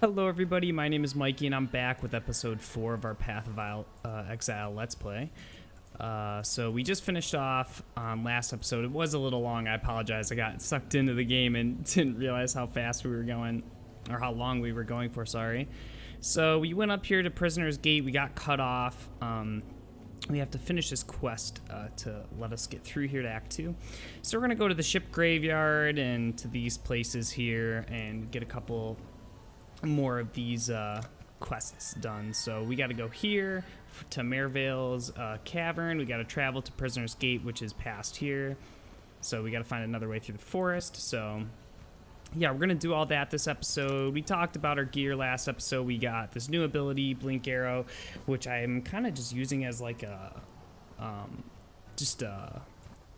Hello everybody, my name is Mikey and I'm back with episode 4 of our Path of Exile Let's Play. So we just finished off on last episode. It was a little long, I apologize. I got sucked into the game and didn't realize how fast we were going, or how long we were going for, sorry. So we went up here to Prisoner's Gate, we got cut off. We have to finish this quest to let us get through here to Act 2. So we're gonna go to the ship graveyard and to these places here and get a couple more of these quests done. So we got to go here to Mervale's cavern. We got to travel to Prisoner's Gate, which is past here. So we got to find another way through the forest. So yeah, we're gonna do all that this episode. We talked about our gear last episode. We got this new ability, Blink Arrow, which I'm kind of just using as like a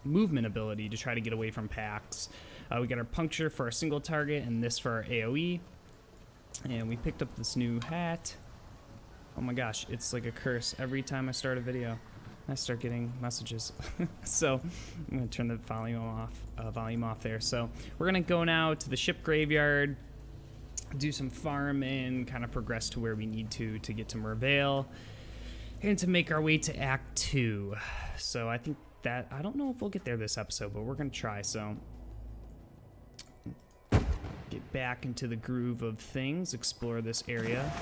movement ability to try to get away from packs. We got our puncture for a single target and this for our AoE. And we picked up this new hat. Oh my gosh, it's like a curse. Every time I start a video, I start getting messages. So I'm gonna turn the volume off there. So we're gonna go now to the ship graveyard, do some farming, kind of progress to where we need to get to Mervale, and to make our way to Act 2. So I think that, I don't know if we'll get there this episode, but we're gonna try. So get back into the groove of things, explore this area.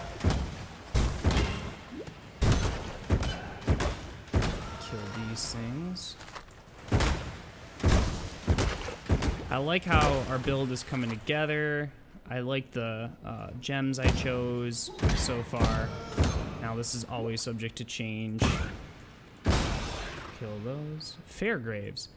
Kill these things. I like how our build is coming together. I like the gems I chose so far. Now this is always subject to change. Kill those. Fairgraves.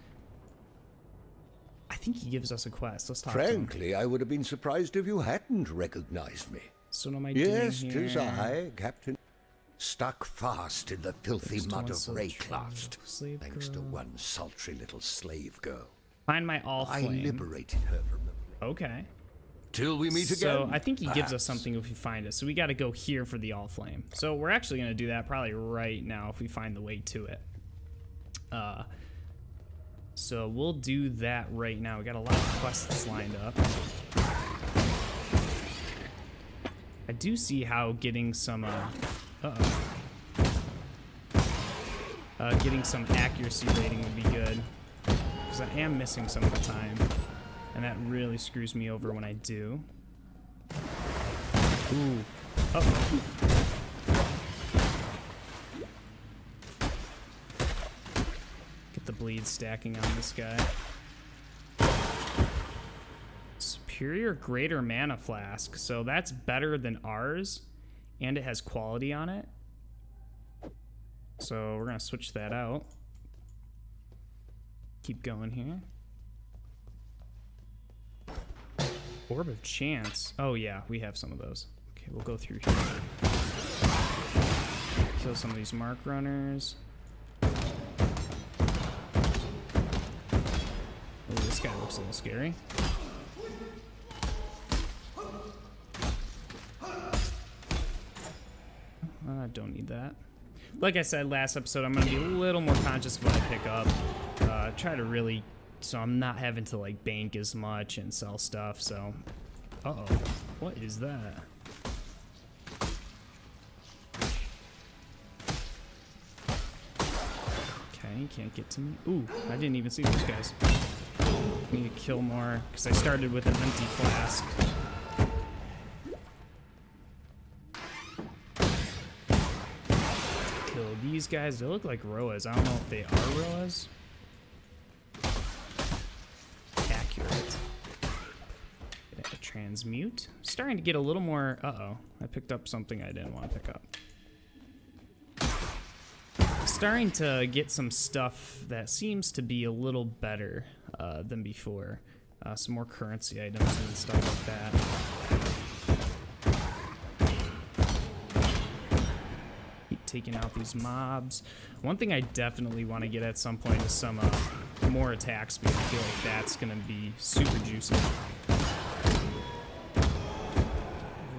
I think he gives us a quest. Let's talk to him. Frankly, I would have been surprised if you hadn't recognized me. So what am I doing Yes, here? 'tis I, Captain. Stuck fast in the filthy mud of Rayclast, thanks to one sultry little slave girl. Find my all I flame. liberated her from the... Okay. Till we meet again. So I think he gives us something if we find it. So we got to go here for the all flame. So we're actually going to do that probably right now if we find the way to it. So we'll do that right now. We got a lot of quests lined up. I do see how getting some getting some accuracy rating would be good, because I am missing some of the time, and that really screws me over when I do. Ooh. Uh-oh. Get the bleed stacking on this guy. Superior Greater Mana Flask. So that's better than ours, and it has quality on it. So we're gonna switch that out. Keep going here. Orb of Chance. Oh yeah, we have some of those. Okay, we'll go through here. Kill some of these mark runners. Oh, this guy looks a little scary. I don't need that. Like I said last episode, I'm going to be a little more conscious of what I pick up. Try to really, so I'm not having to like bank as much and sell stuff, so. Uh-oh, what is that? Okay, you can't get to me. Ooh, I didn't even see those guys. I need to kill more, because I started with an empty flask. Kill these guys. They look like Roas. I don't know if they are Roas. Accurate. Transmute. Starting to get a little more... Uh-oh. I picked up something I didn't want to pick up. Starting to get some stuff that seems to be a little better than before. Some more currency items and stuff like that. Keep taking out these mobs. One thing I definitely want to get at some point is some more attack speed. I feel like that's going to be super juicy.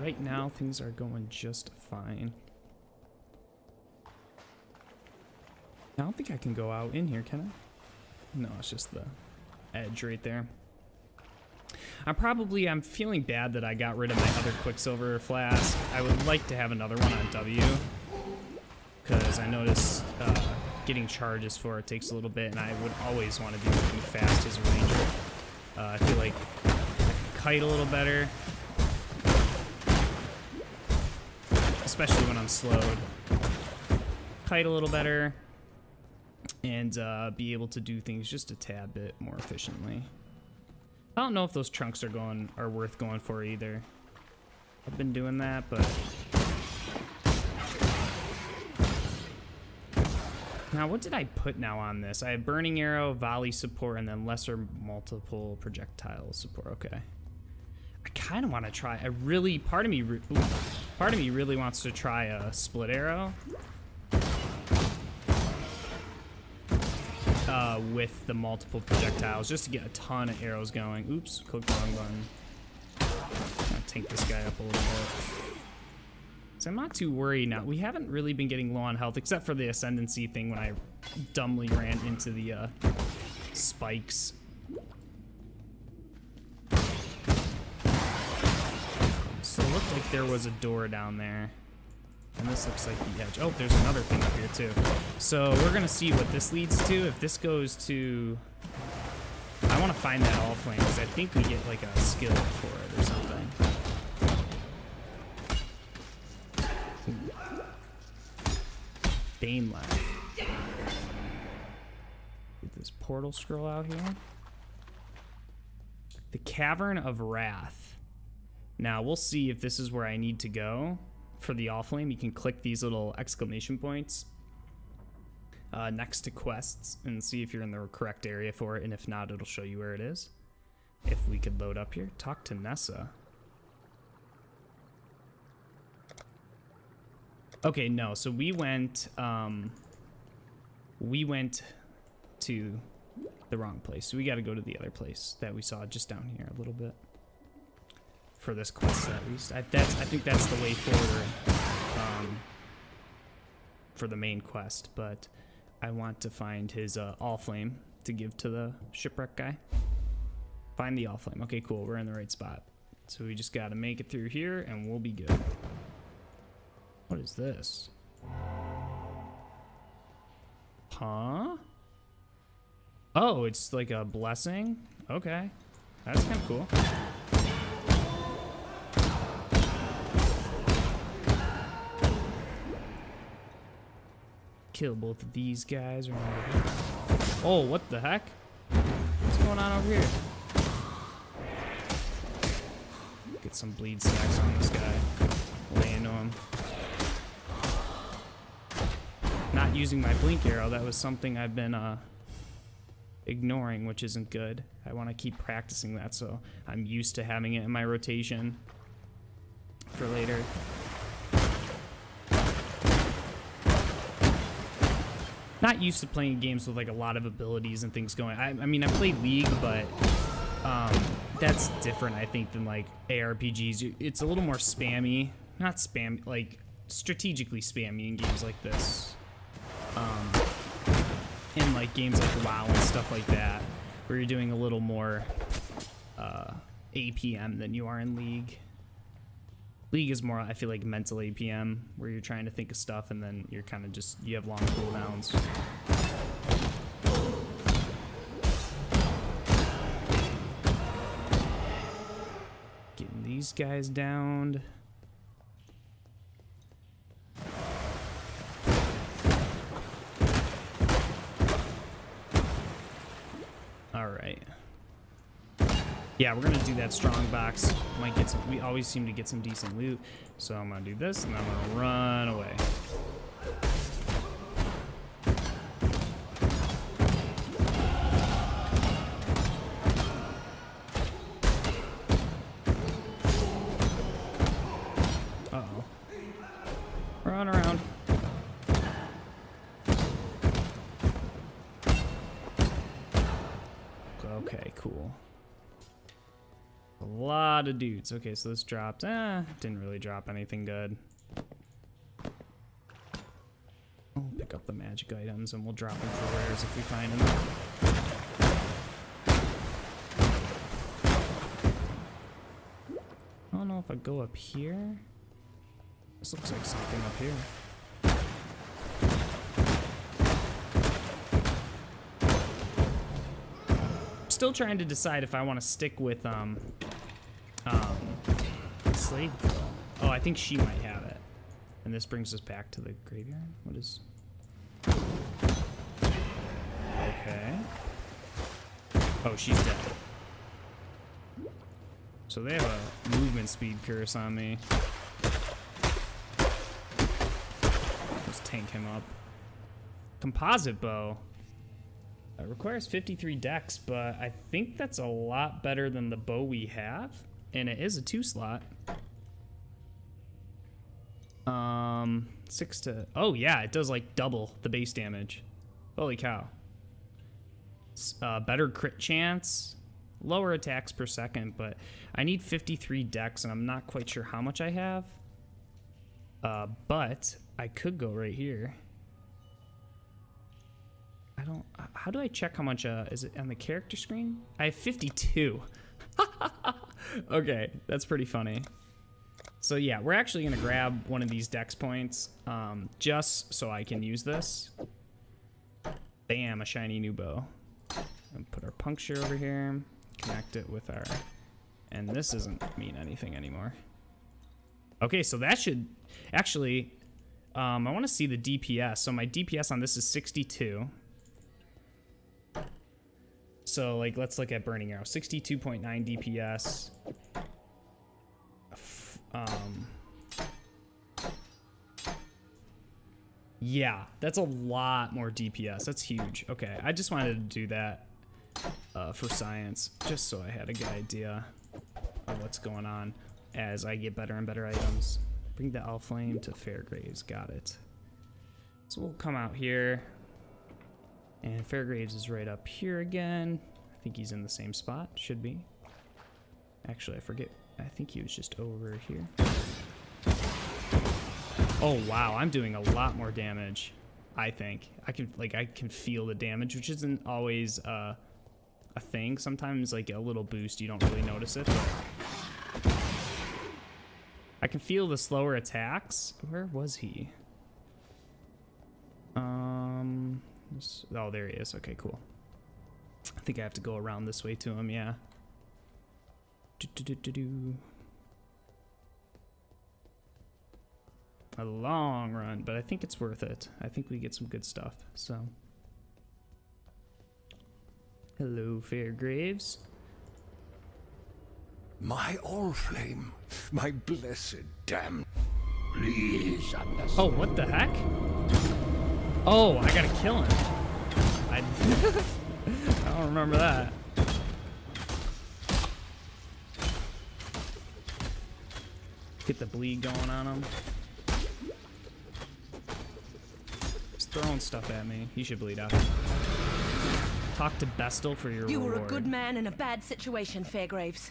Right now, things are going just fine. I don't think I can go out in here, can I? No, it's just the edge right there. I'm feeling bad that I got rid of my other Quicksilver flask. I would like to have another one on W, because I notice getting charges for it takes a little bit, and I would always want to be moving fast as a ranger. I feel like I can kite a little better, especially when I'm slowed. Kite a little better, and be able to do things just a tad bit more efficiently. I don't know if those trunks are worth going for either. I've been doing that, but now what did I put now on this? I have burning arrow, volley support, and then lesser multiple projectile support. Okay. I kind of want to try. Part of me really wants to try a split arrow. With the multiple projectiles, just to get a ton of arrows going. Oops, click the wrong button. I'm gonna tank this guy up a little bit. So I'm not too worried now. We haven't really been getting low on health, except for the ascendancy thing when I dumbly ran into the spikes. So it looked like there was a door down there. And this looks like the edge. Oh, there's another thing up here too. So we're gonna see what this leads to. If this goes to, I want to find that all flame because I think we get like a skill for it or something. Baneland. Get this portal scroll out here. The Cavern of Wrath. Now we'll see if this is where I need to go. For the all flame, you can click these little exclamation points next to quests and see if you're in the correct area for it, and if not, it'll show you where it is. If we could load up here, talk to Nessa. Okay, no, so we went to the wrong place, so we got to go to the other place that we saw just down here a little bit. For this quest, at least. I think that's the way forward for the main quest, but I want to find his all flame to give to the shipwreck guy. Find the all flame. Okay, cool. We're in the right spot. So we just got to make it through here, and we'll be good. What is this? Huh? Oh, it's like a blessing? Okay. That's kind of cool. Kill both of these guys. Oh, what the heck? What's going on over here? Get some bleed stacks on this guy. Lay into him. Not using my blink arrow. That was something I've been ignoring, which isn't good. I want to keep practicing that so I'm used to having it in my rotation for later. Not used to playing games with like a lot of abilities and things going. I mean, I played League, but that's different, I think, than like ARPGs. It's a little more spammy, not spam, like strategically spammy in games like this. In like games like WoW and stuff like that, where you're doing a little more APM than you are in League. League is more, I feel like, mental APM, where you're trying to think of stuff and then you're kind of just, you have long cooldowns. Getting these guys downed. All right. Yeah, we're gonna do that strong box. Might get some. We always seem to get some decent loot, so I'm gonna do this, and I'm gonna run away. Uh-oh. Run around. Okay, cool. A lot of dudes. Okay, so this dropped. Didn't really drop anything good. We'll pick up the magic items and we'll drop them for rares if we find them. if I go up here. This looks like something up here. Still trying to decide if I want to stick with slave girl. Oh, I think she might have it. And this brings us back to the graveyard. What is? Okay. Oh, she's dead. So they have a movement speed curse on me. Let's tank him up. Composite bow. It requires 53 dex, but I think that's a lot better than the bow we have. And it is a 2-slot. 6 to... Oh, yeah, it does, like, double the base damage. Holy cow. Better crit chance. Lower attacks per second, but I need 53 dex, and I'm not quite sure how much I have. But I could go right here. I don't... How do I check how much... is it on the character screen? I have 52. Okay, that's pretty funny. So yeah, we're actually going to grab one of these dex points just so I can use this. Bam, a shiny new bow. And put our puncture over here. Connect it with our... And this doesn't mean anything anymore. Okay, so that should... Actually, I want to see the DPS. So my DPS on this is 62. So, like, let's look at Burning Arrow. 62.9 DPS. Yeah, that's a lot more DPS. That's huge. Okay, I just wanted to do that for science, just so I had a good idea of what's going on as I get better and better items. Bring the Elflame to Fairgraves. Got it. So we'll come out here. And Fairgraves is right up here again. I think he's in the same spot. Should be. Actually, I forget. I think he was just over here. Oh, wow. I'm doing a lot more damage, I think. I can feel the damage, which isn't always a thing. Sometimes, like, a little boost, you don't really notice it. But I can feel the slower attacks. Where was he? Oh, there he is. Okay, cool. I think I have to go around this way to him, yeah. A long run, but I think it's worth it. I think we get some good stuff, so. Hello, Fairgraves. My Allflame, my blessed damn. Please understand. Oh, what the heck? Oh, I gotta kill him. I don't remember that. Get the bleed going on him. He's throwing stuff at me. He should bleed out. Talk to Bestel for your reward. You were a good man in a bad situation, Fairgraves.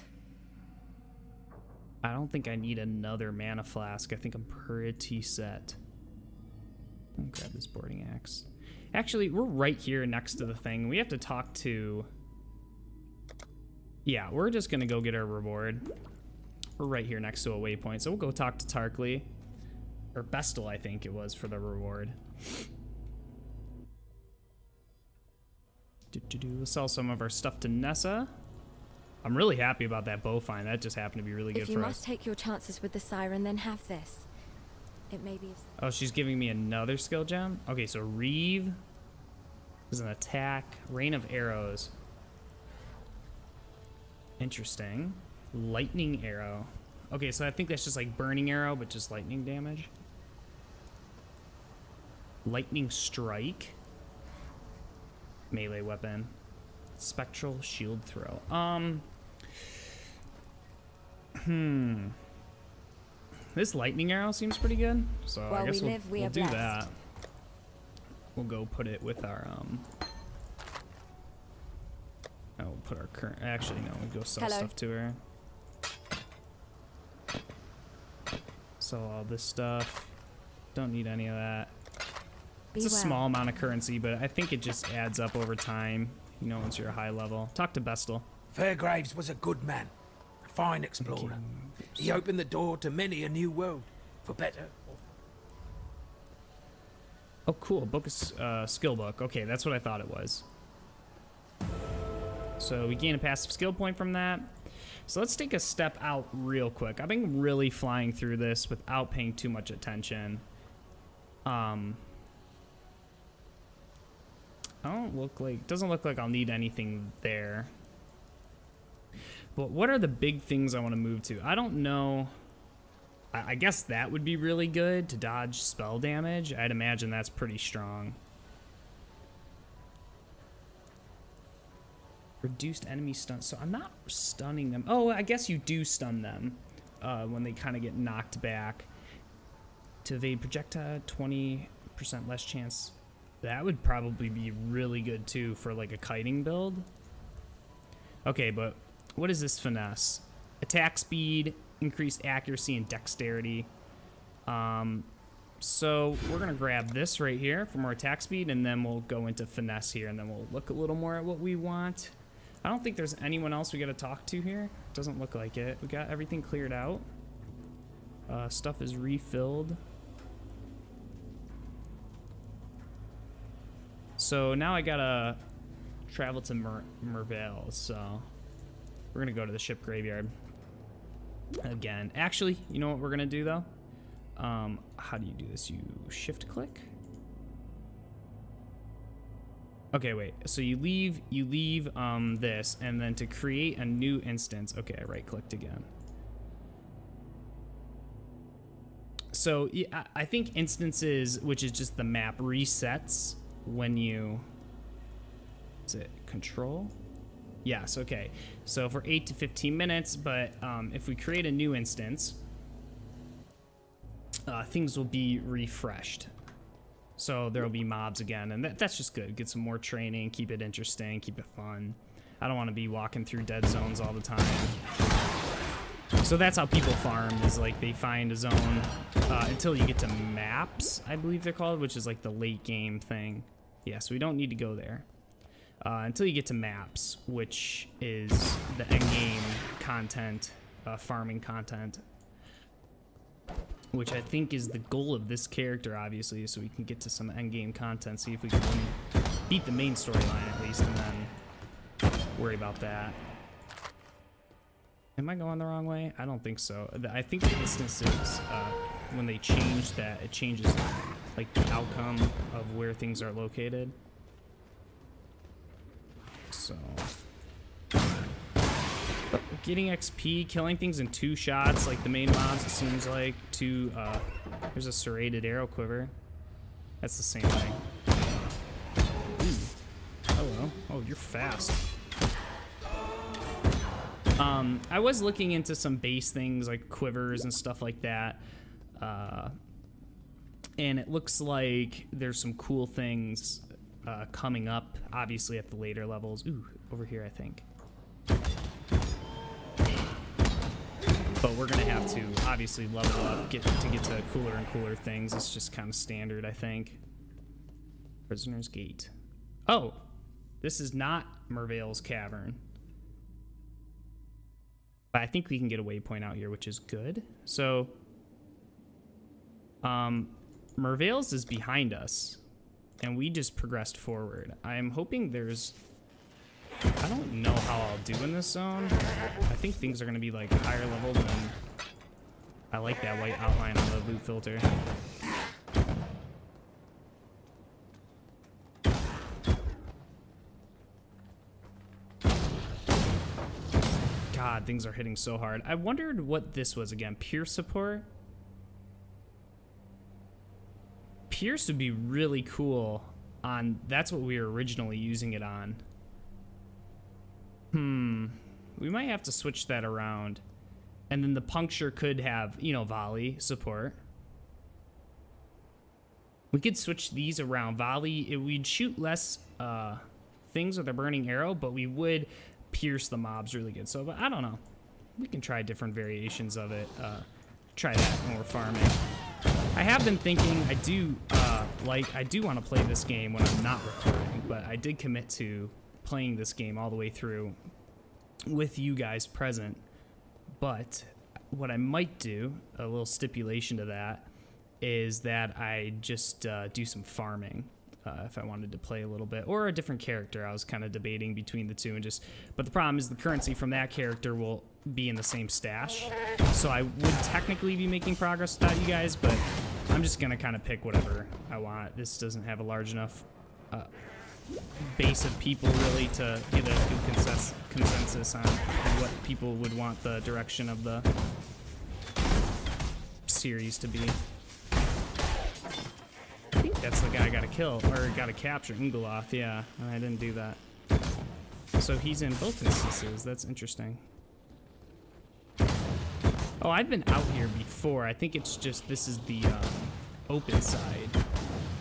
I don't think I need another mana flask. I think I'm pretty set. I'll grab this boarding axe. Actually, we're right here next to the thing. We have to talk to... Yeah, we're just gonna go get our reward. We're right here next to a waypoint, so we'll go talk to Tarkley. Or Bestel, I think it was, for the reward. We'll sell some of our stuff to Nessa. I'm really happy about that bow find. That just happened to be really good for us. If you must take your chances with the siren, then have this. It may be... Oh, she's giving me another skill gem? Okay, so Reeve is an attack. Rain of Arrows. Interesting. Lightning Arrow. Okay, so I think that's just like Burning Arrow, but just lightning damage. Lightning Strike. Melee weapon. Spectral Shield Throw. This lightning arrow seems pretty good, so I guess we'll do that. We'll go put it with our we'll put our current. Actually, no, we'll go sell stuff to her. Sell all this stuff. Don't need any of that. It's a small amount of currency, but I think it just adds up over time. You know, once you're a high level. Talk to Bestel. Fairgraves was a good man, a fine explorer. He opened the door to many a new world, for better or Oh, cool. Book of skill book. Okay, that's what I thought it was. So we gain a passive skill point from that. So let's take a step out real quick. I've been really flying through this without paying too much attention. Doesn't look like I'll need anything there. But what are the big things I want to move to? I don't know. I guess that would be really good to dodge spell damage. I'd imagine that's pretty strong. Reduced enemy stun. So I'm not stunning them. Oh, I guess you do stun them when they kind of get knocked back. To evade projectile, 20% less chance. That would probably be really good too for like a kiting build. Okay, but what is this finesse? Attack speed, increased accuracy, and dexterity. So we're gonna grab this right here for more attack speed, and then we'll go into finesse here, and then we'll look a little more at what we want. I don't think there's anyone else we gotta talk to here. Doesn't look like it. We got everything cleared out. Stuff is refilled. So now I gotta travel to Mervale, so we're gonna go to the ship graveyard again. Actually, you know what we're gonna do though? How do you do this? You shift click? Okay, wait. So you leave this, and then to create a new instance. Okay, I right clicked again. So yeah, I think instances, which is just the map, resets when you, is it control? Yes, okay. So for 8 to 15 minutes, but if we create a new instance, things will be refreshed. So there'll be mobs again, and that's just good. Get some more training, keep it interesting, keep it fun. I don't want to be walking through dead zones all the time. So that's how people farm, is like they find a zone until you get to maps, I believe they're called, which is like the late game thing. Yeah, so we don't need to go there. Until you get to maps, which is the end game content, farming content, which I think is the goal of this character, obviously, so we can get to some end game content, see if we can beat the main storyline at least, and then worry about that. Am I going the wrong way? I don't think so. I think the instances, when they change that, it changes like the outcome of where things are located. So, getting XP, killing things in 2 shots, like the main mobs, it seems like. There's a serrated arrow quiver. That's the same thing. Ooh. Hello. Oh, you're fast. I was looking into some base things like quivers and stuff like that. And it looks like there's some cool things coming up, obviously at the later levels. Ooh, over here, I think. But we're gonna have to obviously level up, get to cooler and cooler things. It's just kind of standard, I think. Prisoner's Gate. Oh, this is not Mervale's Cavern. But I think we can get a waypoint out here, which is good. So, Mervale's is behind us, and we just progressed forward. I'm hoping there's... I don't know how I'll do in this zone. I think things are going to be, like, higher level than... I like that white outline on the loot filter. God, things are hitting so hard. I wondered what this was again. Pierce support? Pierce would be really cool on... That's what we were originally using it on. We might have to switch that around. And then the puncture could have, you know, volley support. We could switch these around. Volley, we'd shoot less things with a burning arrow, but we would pierce the mobs really good. So, but I don't know. We can try different variations of it. Try that when we're farming. I have been thinking, I do want to play this game when I'm not recording, but I did commit to playing this game all the way through with you guys present. But what I might do, a little stipulation to that, is that I just do some farming if I wanted to play a little bit, or a different character. I was kind of debating between the two, and just, but the problem is the currency from that character will be in the same stash, so I would technically be making progress without you guys, but I'm just gonna kind of pick whatever I want. This doesn't have a large enough base of people really to get a good consensus on what people would want the direction of the series to be. I think that's the guy I gotta kill, or gotta capture, Ungoloth, yeah, I didn't do that. So he's in both instances, that's interesting. Oh, I've been out here before. I think it's just, this is the open side,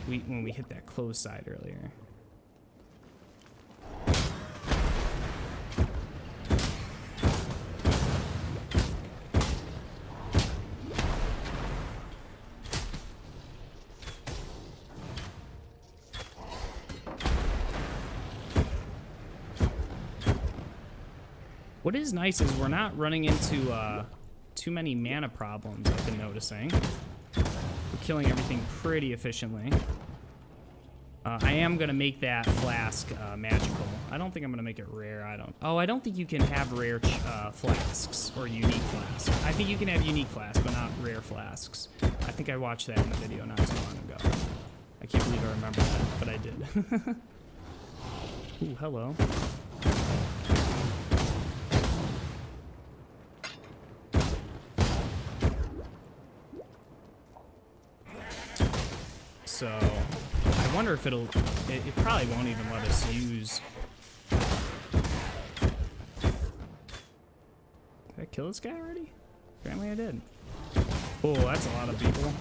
when we hit that closed side earlier. What is nice is we're not running into too many mana problems, I've been noticing. We're killing everything pretty efficiently. I am going to make that flask magical. I don't think I'm going to make it rare. I don't think you can have rare flasks or unique flasks. I think you can have unique flasks, but not rare flasks. I think I watched that in the video not too long ago. I can't believe I remember that, but I did. Ooh, hello. So, I wonder if it probably won't even let us use... Did I kill this guy already? Apparently I did. Oh, that's a lot of people.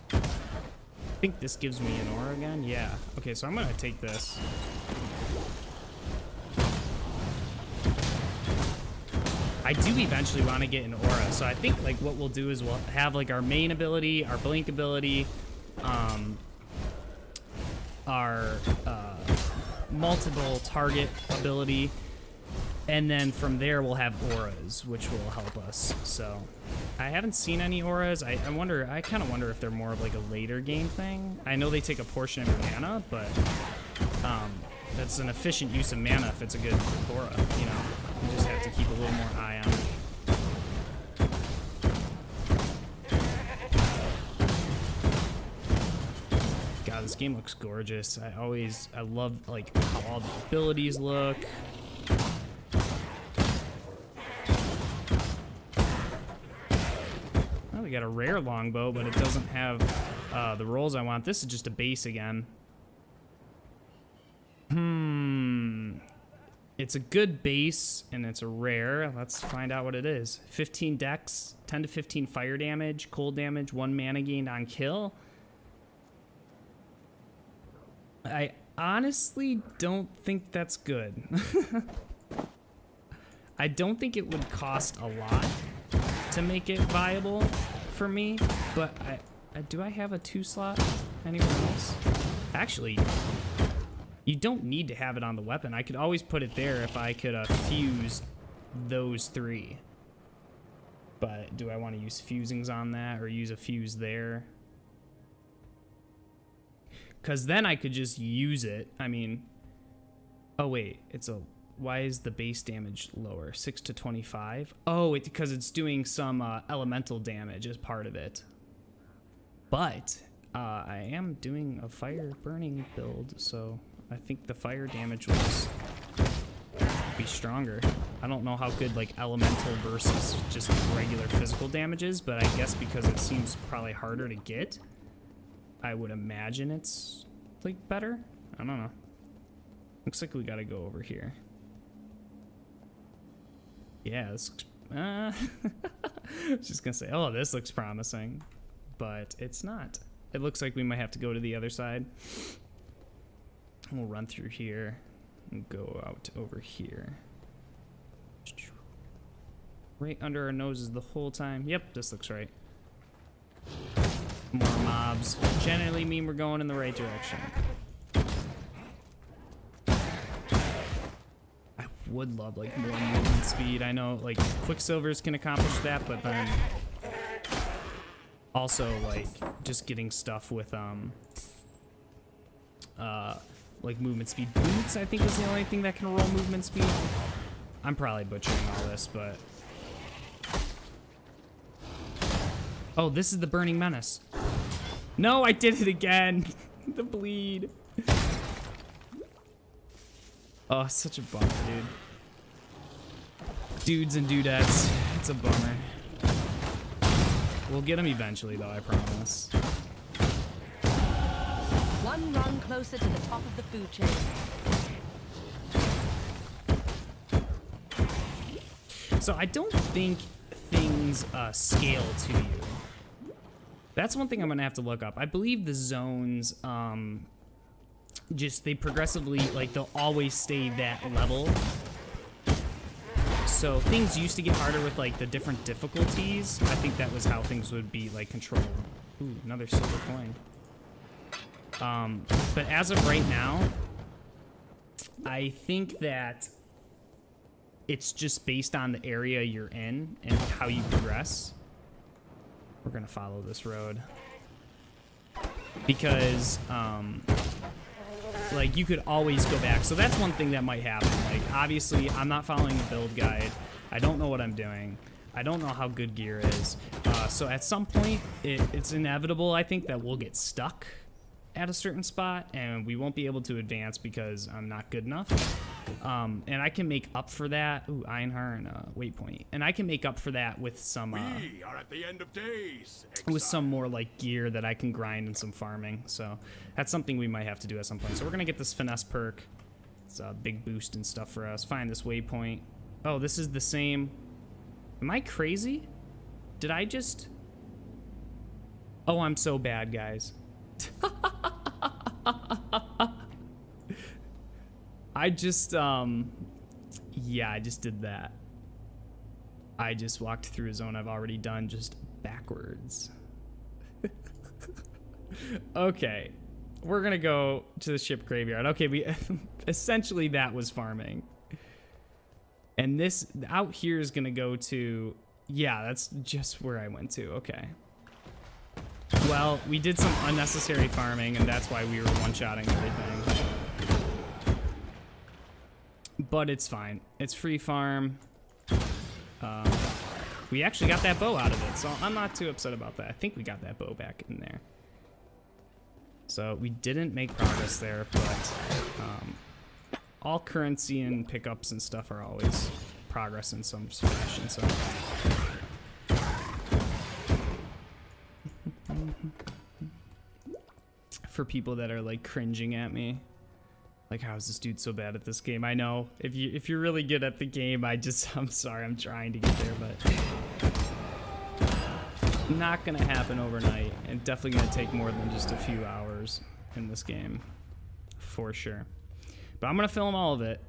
I think this gives me an aura again? Yeah. Okay, so I'm gonna take this. I do eventually want to get an aura, so I think like what we'll do is we'll have like our main ability, our blink ability, our multiple target ability, and then from there we'll have auras, which will help us. So I haven't seen any auras. I kind of wonder if they're more of like a later game thing. I know they take a portion of your mana, but that's an efficient use of mana if it's a good aura, you know. You just have to keep a little more eye on it. God, this game looks gorgeous. I love like how all the abilities look. Well, we got a rare longbow, but it doesn't have the rolls I want. This is just a base again. It's a good base, and it's a rare. Let's find out what it is. 15 dex, 10 to 15 fire damage, cold damage, 1 mana gained on kill. I honestly don't think that's good. I don't think it would cost a lot to make it viable for me, but do I have a 2 slot anywhere else? Actually, you don't need to have it on the weapon. I could always put it there if I could fuse those 3. But do I want to use fusings on that or use a fuse there? Because then I could just use it. I mean, oh wait, why is the base damage lower? 6 to 25? Oh, because it's doing some elemental damage as part of it. But I am doing a fire burning build, so I think the fire damage will just be stronger. I don't know how good like elemental versus just regular physical damage is, but I guess because it seems probably harder to get, I would imagine it's like better. I don't know. Looks like we gotta go over here. Yeah, this looks, I was just gonna say, oh, this looks promising, but it's not. It looks like we might have to go to the other side. We'll run through here and go out over here. Right under our noses the whole time. Yep, this looks right. more mobs generally mean we're going in the right direction. I would love like more movement speed. I know like Quicksilvers can accomplish that, but then also like just getting stuff with like movement speed boots, I think is the only thing that can roll movement speed. I'm probably butchering all this, but oh, this is the Burning Menace. No, I did it again. The bleed. Oh, such a bummer, dude. Dudes and dudettes. It's a bummer. We'll get them eventually, though, I promise. One rung closer to the top of the food chain. So I don't think things scale to you. That's one thing I'm gonna have to look up. I believe the zones, just they progressively, like they'll always stay that level. So things used to get harder with like the different difficulties. I think that was how things would be like controlled. Ooh, another silver coin. But as of right now, I think that it's just based on the area you're in and how you progress. We're gonna follow this road because like you could always go back. So that's one thing that might happen. Like obviously I'm not following the build guide. I don't know what I'm doing. I don't know how good gear is. So at some point it's inevitable, I think, that we'll get stuck at a certain spot and we won't be able to advance because I'm not good enough. And I can make up for that. Ooh, Einhorn, waypoint. And I can make up for that with some We are at the end of days, with some more like gear that I can grind and some farming. So that's something we might have to do at some point. So we're gonna get this finesse perk. It's a big boost and stuff for us. Find this waypoint. Oh, this is the same. Am I crazy? Did I just... Oh, I'm so bad, guys. I just, yeah, I just did that. I just walked through a zone I've already done just backwards. Okay, we're gonna go to the ship graveyard. Okay, we essentially that was farming. And this out here is gonna go to, yeah, that's just where I went to, okay. Well, we did some unnecessary farming and that's why we were one-shotting everything. But it's fine. It's free farm. We actually got that bow out of it, so I'm not too upset about that. I think we got that bow back in there. So we didn't make progress there, but all currency and pickups and stuff are always progress in some fashion. So for people that are like cringing at me. Like, how is this dude so bad at this game? I know, if you're really good at the game, I'm sorry, I'm trying to get there, but not gonna happen overnight, and definitely gonna take more than just a few hours in this game, for sure. But I'm gonna film all of it.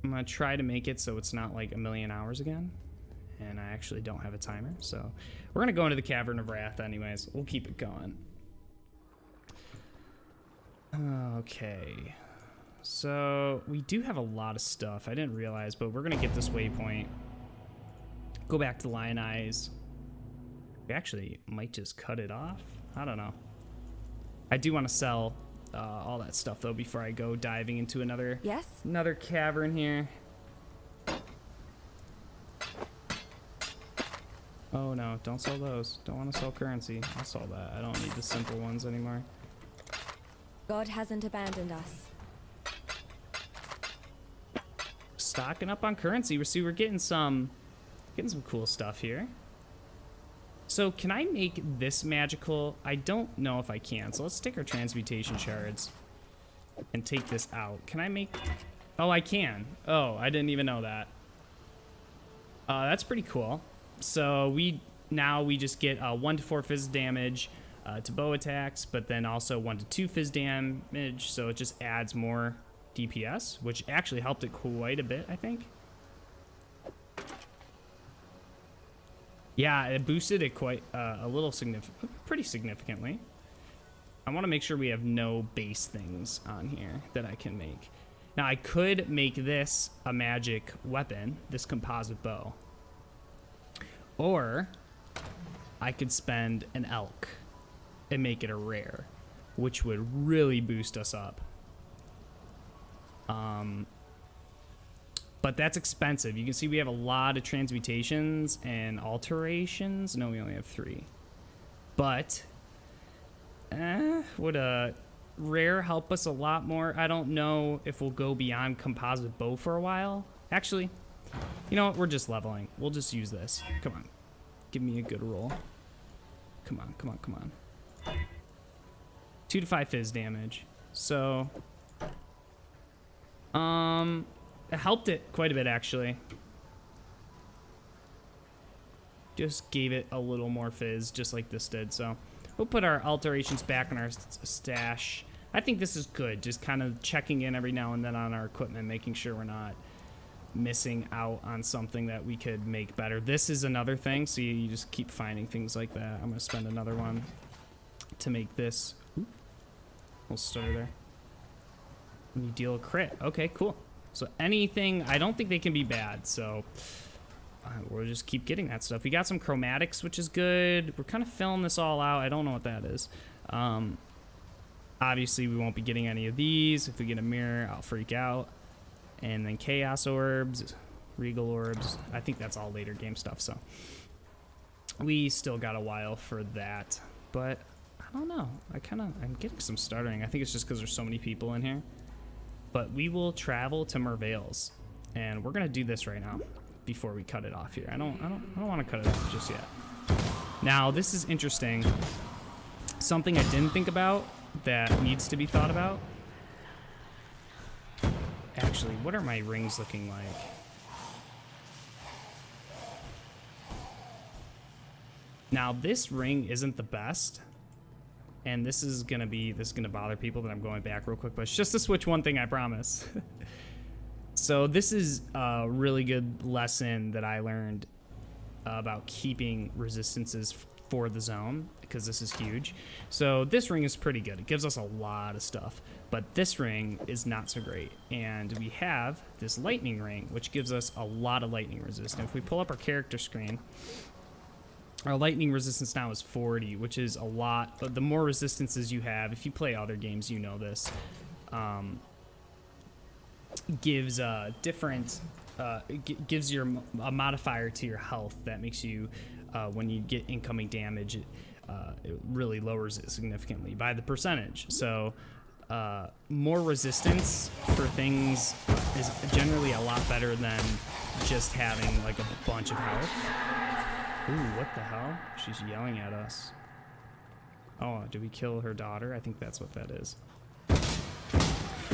I'm gonna try to make it so it's not like a million hours again, and I actually don't have a timer, so we're gonna go into the Cavern of Wrath anyways. We'll keep it going. Okay. So we do have a lot of stuff. I didn't realize, but we're gonna get this waypoint. Go back to Lion Eyes. We actually might just cut it off. I don't know. I do want to sell all that stuff though before I go diving into another cavern here. Oh no, don't sell those. Don't want to sell currency. I'll sell that. I don't need the simple ones anymore. God hasn't abandoned us. Stocking up on currency. We're getting some cool stuff here. So can I make this magical? I don't know if I can. So let's take our transmutation shards and take this out. Can I make? Oh, I can. Oh, I didn't even know that. That's pretty cool. So we just get 1 to 4 fizz damage to bow attacks, but then also 1 to 2 fizz damage. So it just adds more DPS, which actually helped it quite a bit, I think. Yeah, it boosted it quite a little pretty significantly. I want to make sure we have no base things on here that I can make. Now, I could make this a magic weapon, this composite bow. Or I could spend an elk and make it a rare, which would really boost us up. But that's expensive. You can see we have a lot of transmutations and alterations. No, we only have 3. But would a rare help us a lot more? I don't know if we'll go beyond composite bow for a while. Actually, you know what? We're just leveling. We'll just use this. Come on. Give me a good roll. Come on, come on, come on. 2 to 5 fizz damage. So, it helped it quite a bit, actually. Just gave it a little more fizz, just like this did. So, we'll put our alterations back in our stash. I think this is good. Just kind of checking in every now and then on our equipment, making sure we're not missing out on something that we could make better. This is another thing, so you just keep finding things like that. I'm going to spend another one to make this. Ooh. We'll stutter there. And you deal a crit. Okay, cool. So anything, I don't think they can be bad, so we'll just keep getting that stuff. We got some chromatics, which is good. We're kind of filling this all out. I don't know what that is. Obviously, we won't be getting any of these. If we get a mirror, I'll freak out. And then chaos orbs, regal orbs. I think that's all later game stuff, so we still got a while for that. But I don't know. I'm getting some stuttering. I think it's just because there's so many people in here. But we will travel to Merveilles, and we're gonna do this right now before we cut it off here. I don't want to cut it off just yet. Now this is interesting. Something I didn't think about that needs to be thought about. Actually, what are my rings looking like? Now this ring isn't the best. And this is gonna bother people, but I'm going back real quick, but it's just to switch one thing, I promise. So this is a really good lesson that I learned about keeping resistances for the zone, because this is huge. So this ring is pretty good. It gives us a lot of stuff, but this ring is not so great. And we have this lightning ring, which gives us a lot of lightning resistance. If we pull up our character screen, our lightning resistance now is 40, which is a lot. But the more resistances you have, if you play other games, you know this, gives gives a modifier to your health that makes you, when you get incoming damage, it really lowers it significantly by the percentage. So more resistance for things is generally a lot better than just having like a bunch of health. Ooh, what the hell? She's yelling at us. Oh, did we kill her daughter? I think that's what that is.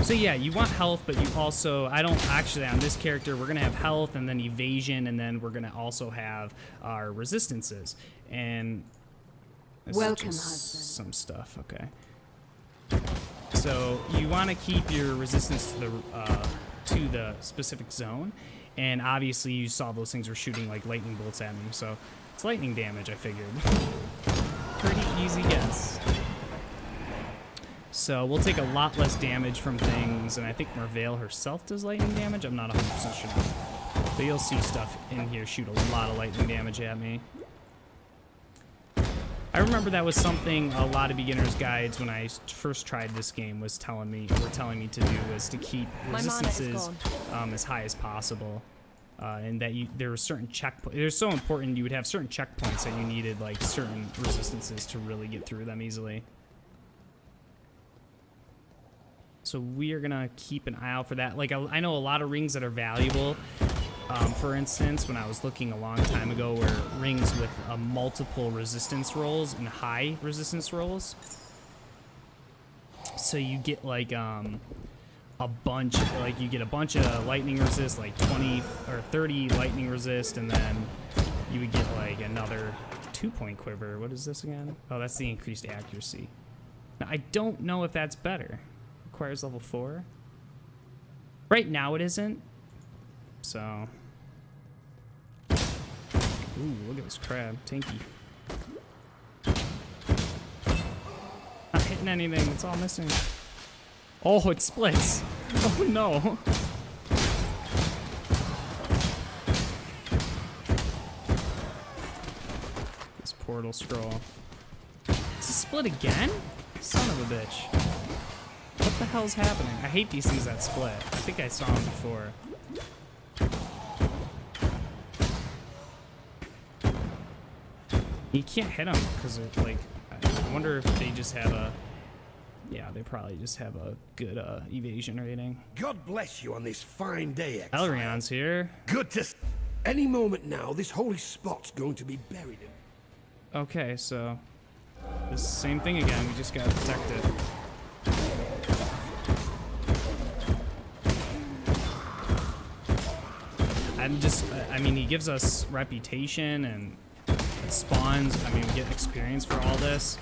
So yeah, you want health, but you also, on this character, we're gonna have health and then evasion, and then we're gonna also have our resistances. And Welcome, husband. Some stuff, okay. So you wanna keep your resistance to the specific zone. And obviously you saw those things were shooting like lightning bolts at me, so it's lightning damage, I figured. Pretty easy guess. So we'll take a lot less damage from things, and I think Merveille herself does lightning damage. I'm not 100% sure. But you'll see stuff in here shoot a lot of lightning damage at me. I remember that was something a lot of beginners' guides when I first tried this game were telling me to do, was to keep resistances as high as possible, and that there were certain checkpoints. They're so important. You would have certain checkpoints that you needed like certain resistances to really get through them easily. So we are gonna keep an eye out for that. Like I know a lot of rings that are valuable. For instance, when I was looking a long time ago, were rings with multiple resistance rolls and high resistance rolls. So you get like a bunch, like you get a bunch of lightning resist, like 20 or 30 lightning resist, and then you would get like another 2-point quiver. What is this again? Oh, that's the increased accuracy. Now I don't know if that's better. Requires level 4. Right now it isn't. So Ooh, look at this crab. Tanky. Not hitting anything. It's all missing. Oh, it splits. Oh, no. This portal scroll. It's a split again? Son of a bitch. What the hell's happening? I hate these things that split. I think I saw them before. You can't hit them because like, I wonder if they just have a, yeah, they probably just have a good evasion rating. God bless you on this fine day, Exile. Elrion's here. Good to... Any moment now, this holy spot's going to be buried in... Okay, so this same thing again. We just gotta protect it. I mean, he gives us reputation and it spawns. I mean, we get experience for all this.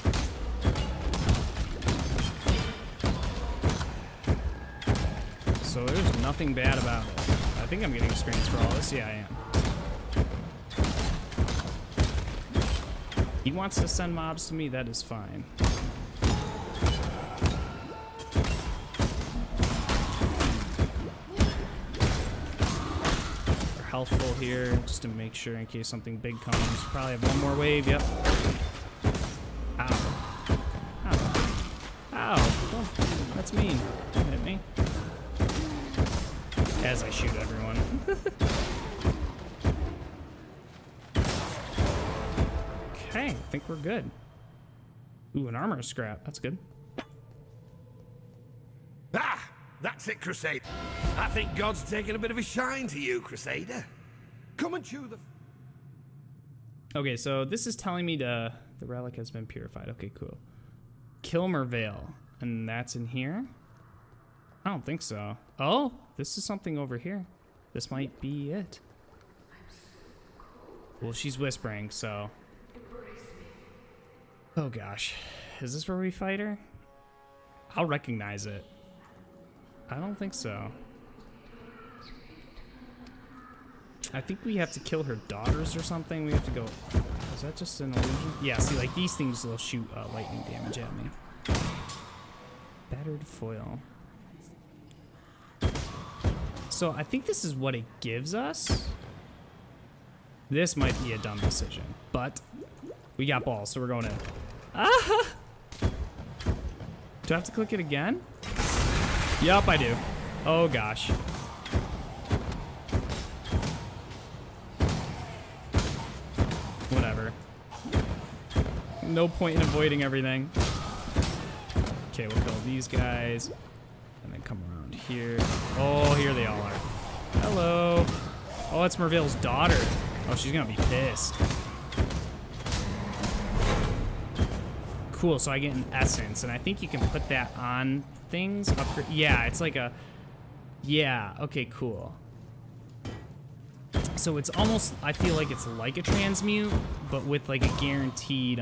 So there's nothing bad about it. I think I'm getting experience for all this. Yeah, I am. He wants to send mobs to me. That is fine. Healthful here just to make sure in case something big comes. Probably have one more wave. Yep. Ow. Ow. Ow. Oh, that's mean. Don't hit me. As I shoot everyone. Okay, I think we're good. Ooh, an armor scrap. That's good. Ah! That's it, Crusader. I think God's taken a bit of a shine to you, Crusader. Come and chew the... Okay, so this is telling me the relic has been purified. Okay, cool. Kilmer Vale. And that's in here? I don't think so. Oh, this is something over here. This might be it. Well, she's whispering, so... Oh gosh. Is this where we fight her? I'll recognize it. I don't think so. I think we have to kill her daughters or something. We have to go... Is that just an illusion? Yeah, see, like, these things will shoot lightning damage at me. Battered foil. So I think this is what it gives us. This might be a dumb decision, but we got balls, so we're going in. Ah! Do I have to click it again? Yup, I do. Oh gosh. Whatever. No point in avoiding everything. Okay, we'll kill these guys. And then come around here. Oh, here they all are. Hello. Oh, it's Mervale's daughter. Oh, she's gonna be pissed. Cool, so I get an essence, and I think you can put that on things. Yeah, it's like a... Yeah, okay, cool. So it's almost... I feel like it's like a transmute, but with like a guaranteed...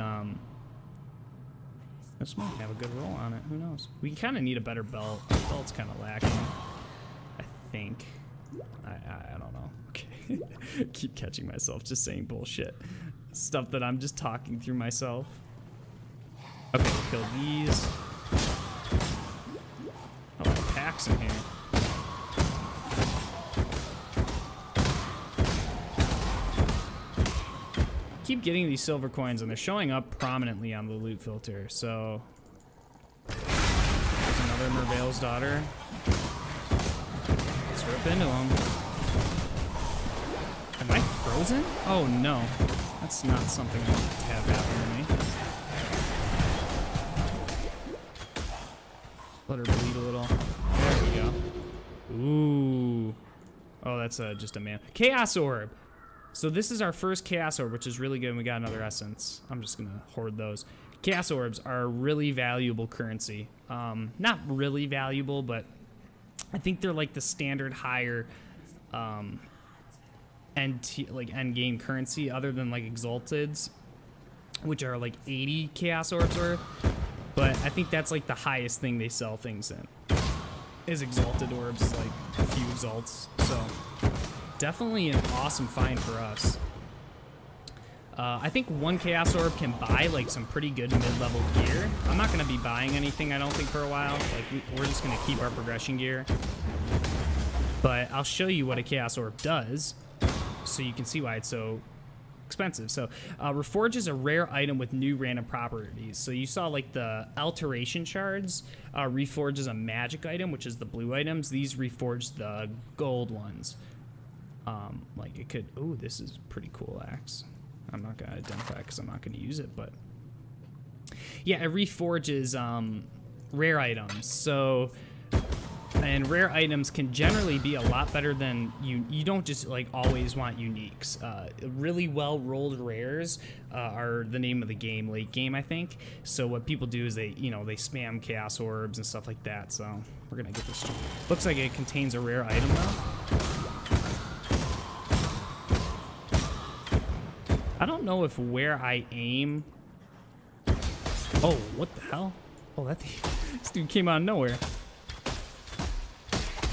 This might have a good roll on it. Who knows? We kind of need a better belt. Our belt's kind of lacking, I think. I don't know. Okay. Keep catching myself just saying bullshit. Stuff that I'm just talking through myself. Okay, we'll kill these. A lot of packs in here. Keep getting these silver coins, and they're showing up prominently on the loot filter. So there's another Mervale's daughter. Let's rip into them. Am I frozen? Oh no, that's not something I want to have happen to me. Let her bleed a little. There we go. Ooh. Oh, that's just a man. Chaos Orb. So this is our first Chaos Orb, which is really good, and we got another Essence. I'm just going to hoard those. Chaos Orbs are really valuable currency. Not really valuable, but I think they're like the standard higher end game currency, other than like Exalteds, which are like 80 Chaos Orbs worth. But I think that's like the highest thing they sell things in, is Exalted Orbs, like a few Exalts. So definitely an awesome find for us. I think one Chaos Orb can buy like some pretty good mid-level gear. I'm not gonna be buying anything, I don't think, for a while. Like we're just gonna keep our progression gear. But I'll show you what a Chaos Orb does, so you can see why it's so expensive. So Reforge is a rare item with new random properties. So you saw like the Alteration Shards. Reforge is a magic item, which is the blue items. These reforge the gold ones. Like it could, ooh, this is a pretty cool axe. I'm not gonna identify because I'm not gonna use it, but yeah, it reforges rare items. So, and rare items can generally be a lot better than you don't just like always want uniques. Really well rolled rares are the name of the game, late game, I think. So what people do is they spam Chaos Orbs and stuff like that. So we're gonna get this. Looks like it contains a rare item though. I don't know if where I aim. Oh, what the hell? Oh, this dude came out of nowhere.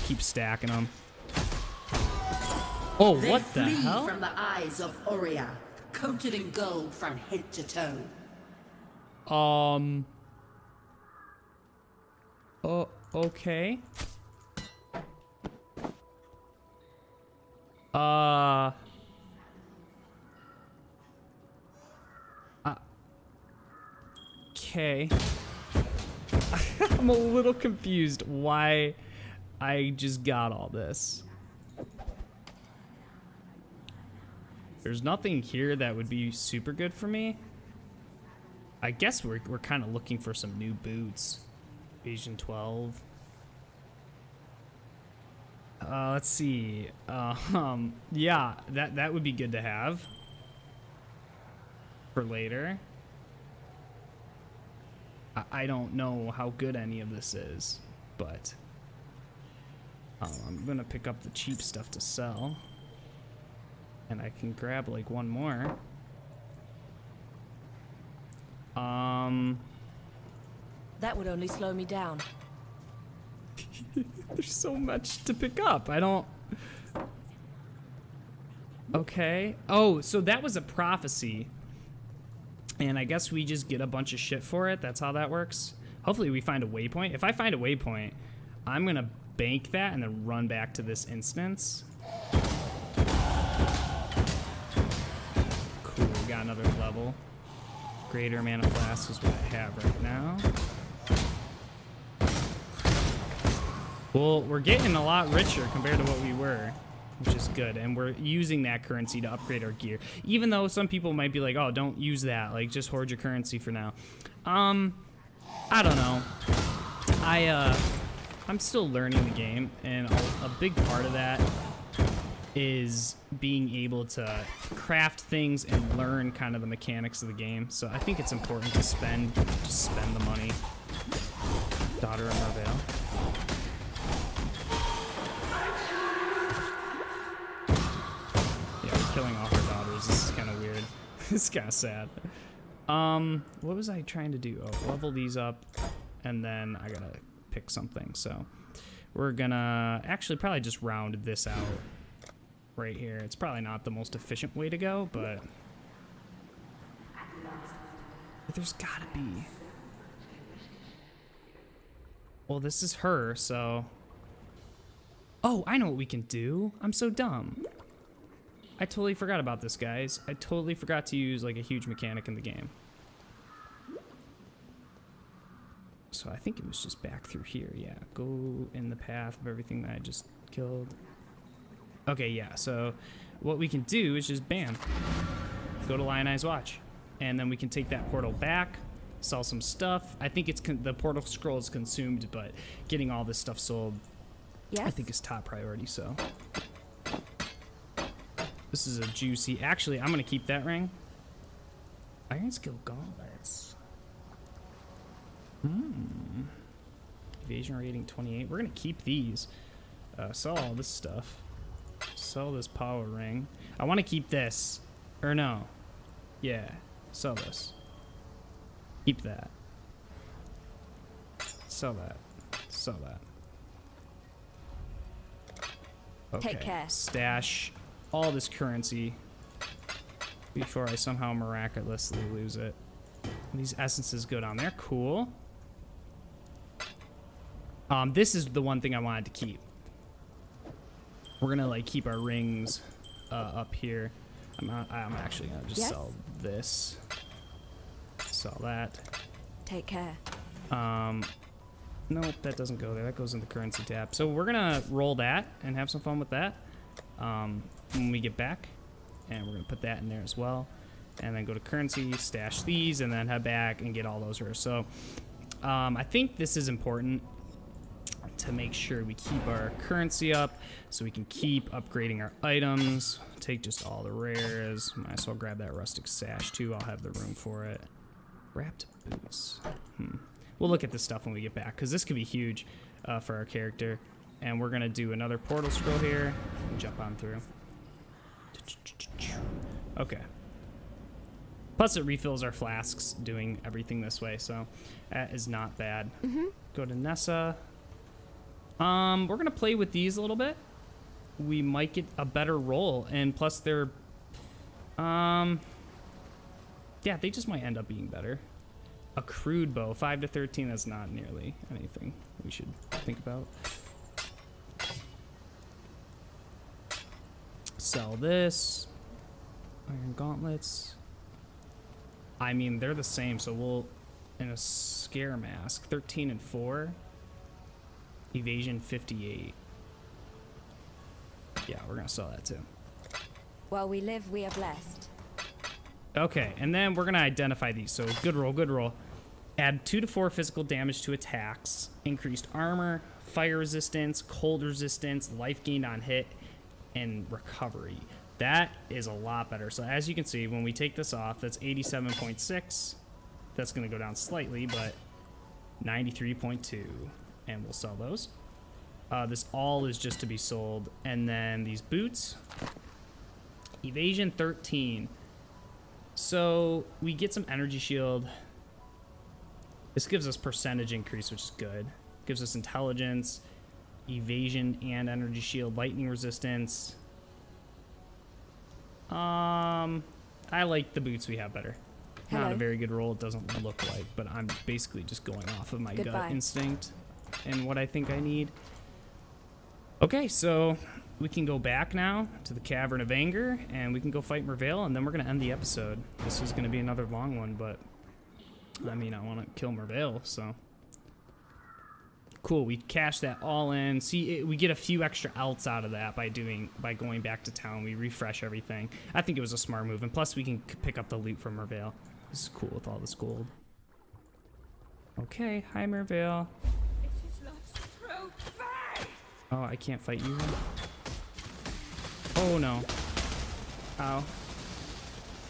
Keep stacking them. Oh, They what the flee hell? from the eyes of Oria, coated in gold from head to toe. Oh, okay. Okay. I'm a little confused why I just got all this. There's nothing here that would be super good for me. I guess we're kind of looking for some new boots. Asian 12. Let's see. Yeah, that would be good to have for later. I don't know how good any of this is, but I'm gonna pick up the cheap stuff to sell, and I can grab like one more. That would only slow me down. There's so much to pick up. I don't. Okay. Oh, so that was a prophecy. And I guess we just get a bunch of shit for it. That's how that works. Hopefully we find a waypoint. If I find a waypoint, I'm going to bank that and then run back to this instance. Cool, we got another level. Greater mana flask is what I have right now. Well, we're getting a lot richer compared to what we were, which is good, and we're using that currency to upgrade our gear. Even though some people might be like, oh, don't use that, like, just hoard your currency for now. I don't know. I'm still learning the game, and a big part of that is being able to craft things and learn kind of the mechanics of the game. So I think it's important to just spend the money. Daughter of Mervale. Killing off our daughters. This is kind of weird. It's kind of sad. What was I trying to do? Oh, level these up, and then I gotta pick something. So we're gonna actually probably just round this out right here. It's probably not the most efficient way to go, but there's gotta be. Well, this is her, so. Oh, I know what we can do. I'm so dumb. I totally forgot about this, guys. I totally forgot to use like a huge mechanic in the game. So I think it was just back through here. Yeah, go in the path of everything that I just killed. Okay, yeah, so what we can do is just bam, go to Lionized Watch, and then we can take that portal back, sell some stuff. I think it's the portal scroll is consumed, but getting all this stuff sold, Yes? I think is top priority. So this is a juicy. Actually, I'm gonna keep that ring. Iron Skill Gauntlets. Evasion rating 28. We're gonna keep these. Sell all this stuff. Sell this power ring. I want to keep this. Or no. Yeah. Sell this. Keep that. Sell that. Sell that. Okay. Take care. Stash all this currency. before I somehow miraculously lose it. These essences go down there. Cool. This is the one thing I wanted to keep. We're gonna like keep our rings up here. I'm actually gonna just sell this. Sell that. Take care. Nope, that doesn't go there. That goes in the currency tab. So we're gonna roll that and have some fun with that when we get back. And we're gonna put that in there as well. And then go to currency, stash these, and then head back and get all those rares. So I think this is important to make sure we keep our currency up so we can keep upgrading our items. Take just all the rares. Might as well grab that rustic sash too. I'll have the room for it. Wrapped boots. We'll look at this stuff when we get back because this could be huge for our character. And we're gonna do another portal scroll here and jump on through. Okay. Plus it refills our flasks doing everything this way, so that is not bad. Go to Nessa. We're gonna play with these a little bit. We might get a better roll, and plus they're yeah, they just might end up being better. A crude bow, 5 to 13, that's not nearly anything we should think about. Sell this. Iron gauntlets. I mean, they're the same, so we'll... In a scare mask, 13 and 4. Evasion 58. Yeah, we're gonna sell that too. While we live, we are blessed. Okay, and then we're gonna identify these. So good roll, good roll. Add 2 to 4 physical damage to attacks. Increased armor, fire resistance, cold resistance, life gained on hit, and recovery. That is a lot better. So as you can see, when we take this off, that's 87.6. That's gonna go down slightly, but 93.2. And we'll sell those. This all is just to be sold. And then these boots. Evasion 13. So we get some energy shield. This gives us percentage increase, which is good. Gives us intelligence, evasion, and energy shield, lightning resistance. I like the boots we have better. Hello. Not a very good roll, it doesn't look like, but I'm basically just going off of my gut instinct and what I think I need. Okay, so we can go back now to the Cavern of Anger, and we can go fight Mervale, and then we're going to end the episode. This is going to be another long one, but, I mean, I want to kill Mervale, so. Cool, we cash that all in. See, we get a few extra alts out of that by going back to town. We refresh everything. I think it was a smart move, and plus we can pick up the loot from Mervale. This is cool with all this gold. Okay, hi Mervale. Oh, I can't fight you. Oh no. Ow.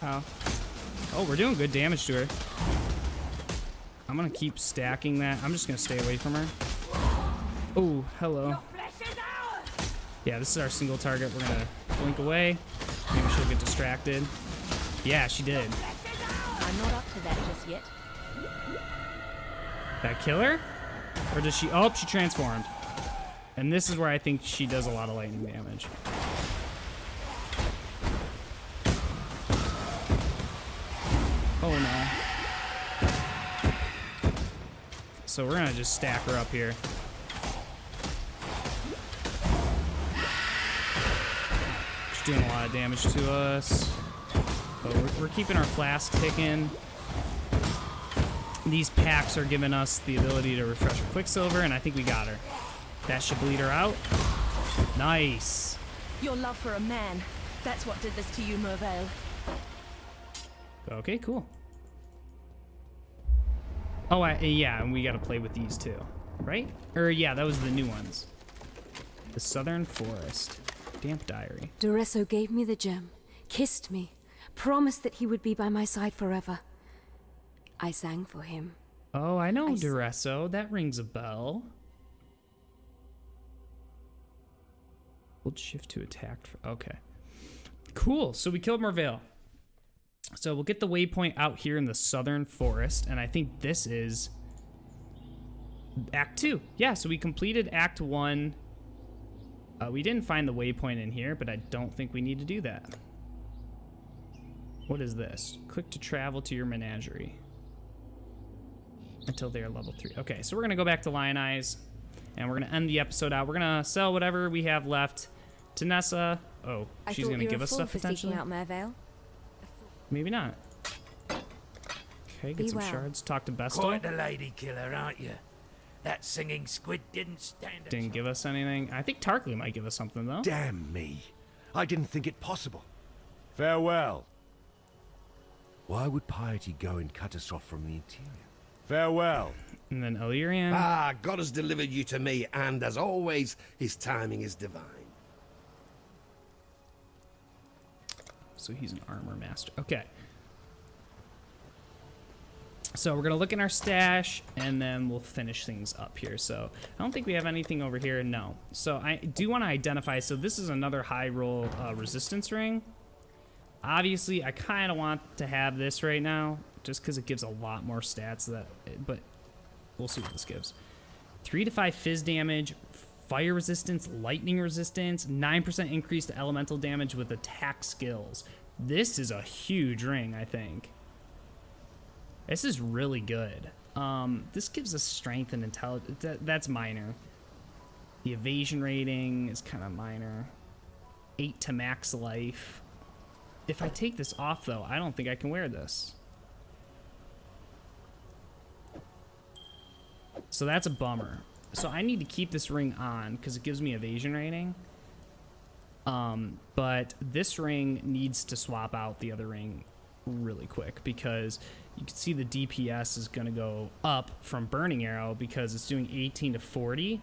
Ow. Oh, we're doing good damage to her. I'm gonna keep stacking that. I'm just gonna stay away from her. Oh, hello. Yeah, this is our single target. We're gonna blink away. Maybe she'll get distracted. Yeah, she did. I'm not up to that just yet. That kill her? Or does she... Oh, she transformed. And this is where I think she does a lot of lightning damage. Oh no. So we're gonna just stack her up here. She's doing a lot of damage to us. But we're keeping our flask ticking. These packs are giving us the ability to refresh her Quicksilver, and I think we got her. That should bleed her out. Nice. Your love for a man, that's what did this to you, Mervale. Okay, cool. Oh, yeah, and we gotta play with these too, right? Or yeah, that was the new ones. The Southern Forest. Damp Diary. Duresso gave me the gem, kissed me, promised that he would be by my side forever. I sang for him. Oh, I know Duresso. That rings a bell. Hold shift to attack. Okay. Cool. So we killed Mervale. So we'll get the waypoint out here in the Southern Forest, and I think this is Act 2. Yeah, so we completed Act 1. We didn't find the waypoint in here, but I don't think we need to do that. What is this? Click to travel to your menagerie. Until they are level 3. Okay, so we're going to go back to Lion Eyes. And we're going to end the episode out. We're going to sell whatever we have left to Nessa. Oh, she's going to give us stuff potentially? Out Mervale. Maybe not. Okay, get some shards. Talk to Besto. Quite the lady killer, aren't you? That singing squid didn't stand. Didn't give us anything. I think Tarkley might give us something though. Damn me. I didn't think it possible. Farewell. Why would piety go and cut us off from the interior? Farewell. And then Illyrian. Ah, God has delivered you to me, and as always, his timing is divine. So he's an armor master. Okay. So we're going to look in our stash, and then we'll finish things up here. So I don't think we have anything over here. No. So I do want to identify. So this is another high roll resistance ring. Obviously, I kind of want to have this right now, just because it gives a lot more stats. But we'll see what this gives. 3 to 5 fizz damage, fire resistance, lightning resistance, 9% increase to elemental damage with attack skills. This is a huge ring, I think. This is really good. This gives us strength and intelligence. That's minor. The evasion rating is kind of minor. 8 to max life. If I take this off, though, I don't think I can wear this. So that's a bummer. So I need to keep this ring on because it gives me evasion rating. But this ring needs to swap out the other ring really quick because you can see the DPS is going to go up from Burning Arrow because it's doing 18 to 40.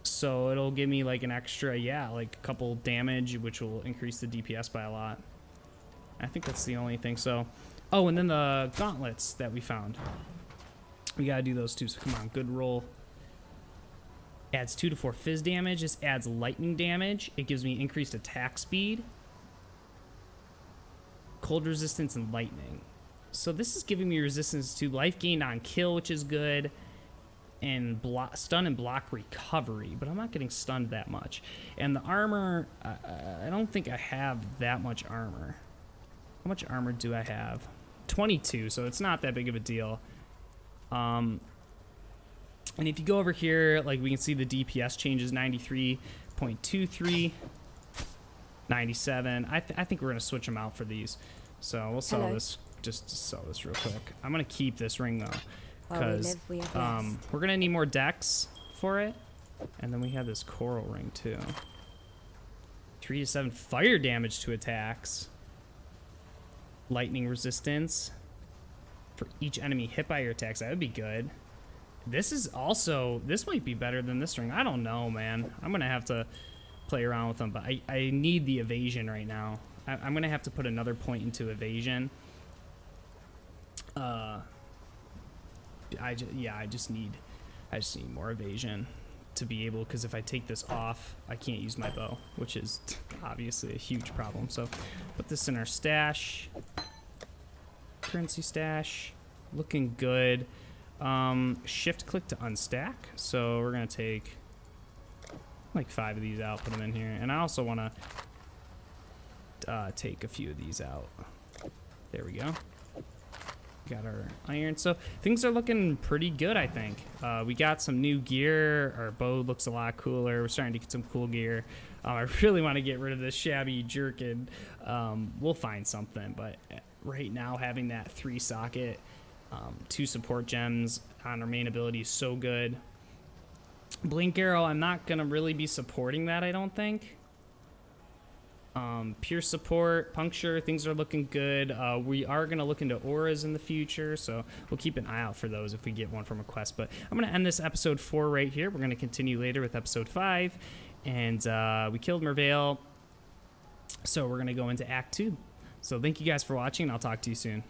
So it'll give me like an extra, like a couple damage, which will increase the DPS by a lot. I think that's the only thing. So, oh, and then the gauntlets that we found. We got to do those too. So come on, good roll. Adds 2 to 4 fizz damage. This adds lightning damage. It gives me increased attack speed, cold resistance, and lightning. So this is giving me resistance to life gained on kill, which is good, and stun and block recovery, but I'm not getting stunned that much. And the armor, I don't think I have that much armor. How much armor do I have? 22, so it's not that big of a deal. And if you go over here, like we can see the DPS changes 93.23, 97. I think we're gonna switch them out for these. So we'll sell this. Just to sell this real quick. I'm gonna keep this ring though, because we're gonna need more decks for it. And then we have this coral ring too. 3 to 7 fire damage to attacks. Lightning resistance for each enemy hit by your attacks. That would be good. This might be better than this ring. I don't know, man. I'm gonna have to play around with them, but I need the evasion right now. I'm gonna have to put another point into evasion. I just need more evasion to be able, because if I take this off, I can't use my bow, which is obviously a huge problem. So put this in our stash. Currency stash, looking good. Shift click to unstack. So we're gonna take like 5 of these out, put them in here, and I also want to take a few of these out. There we go. Got our iron, so things are looking pretty good. I think we got some new gear. Our bow looks a lot cooler. We're starting to get some cool gear. I really want to get rid of this shabby jerkin. We'll find something, but right now having that 3 socket, 2 support gems on our main ability is so good. Blink arrow, I'm not gonna really be supporting that, I don't think. Pure support, puncture, things are looking good. We are going to look into auras in the future, so we'll keep an eye out for those if we get one from a quest. But I'm going to end this episode 4 right here. We're going to continue later with episode 5, and we killed Mervale, so we're going to go into Act 2. So thank you guys for watching, and I'll talk to you soon.